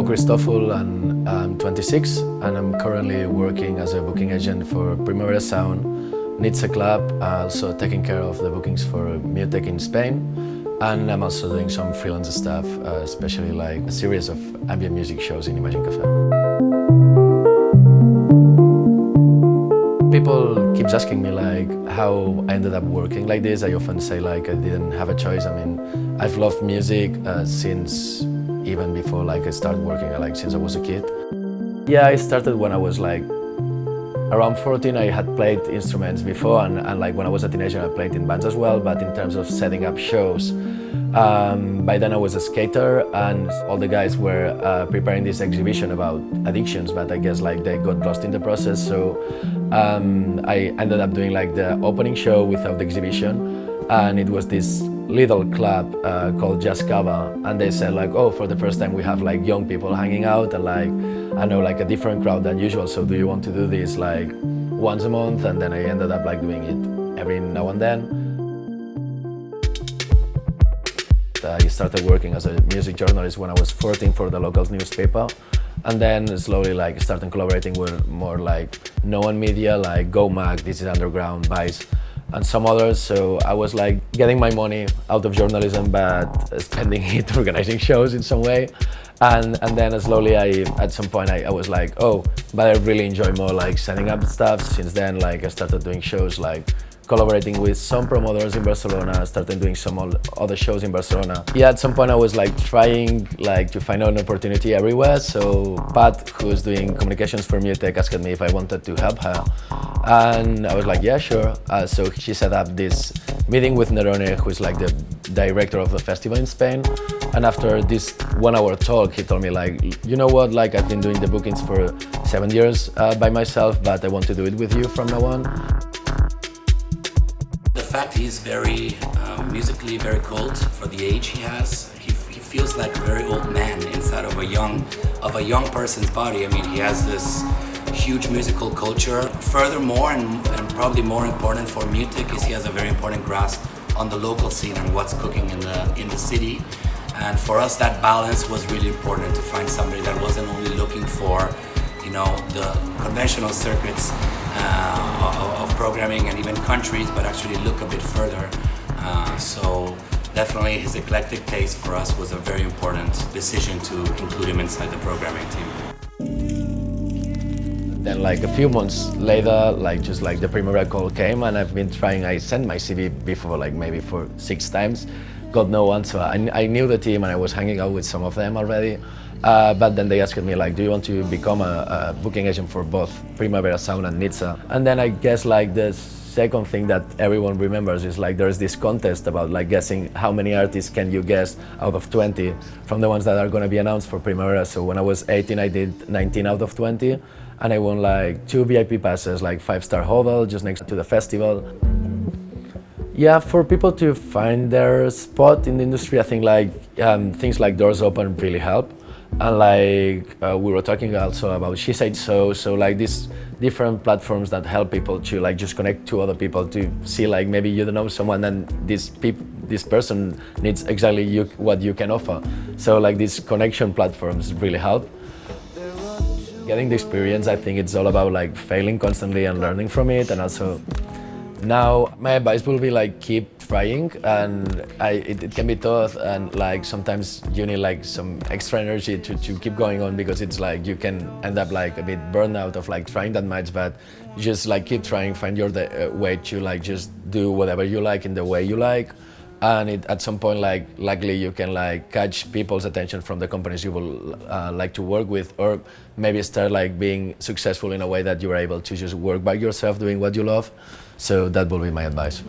Pau Cristòful and I'm 26 and I'm currently working as a booking agent for Primavera Sound, Nitsa Club, also taking care of the bookings for MUTEK in Spain, and I'm also doing some freelance stuff, especially like a series of ambient music shows in Imagine Cafe. People keeps asking me like how I ended up working like this. I often say like I didn't have a choice. I mean, I've loved music since even before like I started working, like since I was a kid. Yeah, I started when I was like around 14. I had played instruments before, and like when I was a teenager I played in bands as well, but in terms of setting up shows, by then I was a skater and all the guys were preparing this exhibition about addictions, but I guess like they got lost in the process, so I ended up doing like the opening show without the exhibition, and it was this little club called Jazz Cava, and they said like, oh, for the first time we have like young people hanging out and like, I know, like a different crowd than usual, so do you want to do this like once a month? And then I ended up like doing it every now and then. I started working as a music journalist when I was 14 for the local newspaper, and then slowly like started collaborating with more like known media like Go Mag, This Is Underground, Vice, and some others. So I was like getting my money out of journalism but spending it organizing shows in some way. And then slowly at some point I was like, oh, but I really enjoy more like setting up stuff. Since then like I started doing shows, like collaborating with some promoters in Barcelona, started doing some other shows in Barcelona. Yeah, at some point I was like trying like to find an opportunity everywhere, so Pat, who's doing communications for MUTEK, asked me if I wanted to help her. And I was like, yeah, sure. So she set up this meeting with Nerone, who's like the director of the festival in Spain. And after this 1 hour talk, he told me like, you know what, like I've been doing the bookings for 7 years by myself, but I want to do it with you from now on. The fact he's very musically very cold for the age he has. He feels like a very old man inside of a young person's body. I mean, he has this huge musical culture. Furthermore, and probably more important for MUTEK, is he has a very important grasp on the local scene and what's cooking in the city. And for us, that balance was really important, to find somebody that wasn't only looking for, you know, the conventional circuits of programming and even countries, but actually look a bit further. So definitely his eclectic taste for us was a very important decision to include him inside the programming team. Then like a few months later, like just like the Primavera call came, and I've been trying, I sent my CV before like maybe for 6 times, got no answer. I knew the team and I was hanging out with some of them already. But then they asked me like, do you want to become a booking agent for both Primavera Sound and Nitsa? And then I guess like the second thing that everyone remembers is like there's this contest about like guessing how many artists can you guess out of 20 from the ones that are going to be announced for Primavera. So when I was 18 I did 19 out of 20, and I won like 2 VIP passes, like 5-star hotel just next to the festival. Yeah, for people to find their spot in the industry, I think like things like Doors Open really help. And like we were talking also about She Said So like these different platforms that help people to like just connect to other people, to see like maybe you don't know someone and this person needs exactly what you can offer. So like these connection platforms really help. Getting the experience, I think it's all about like failing constantly and learning from it, and also now my advice will be like keep trying, and it can be tough, and like sometimes you need like some extra energy to keep going on, because it's like you can end up like a bit burned out of like trying that much, but just like keep trying, find your way to like just do whatever you like in the way you like, and at some point like luckily you can like catch people's attention from the companies you will like to work with, or maybe start like being successful in a way that you're able to just work by yourself doing what you love. So that will be my advice.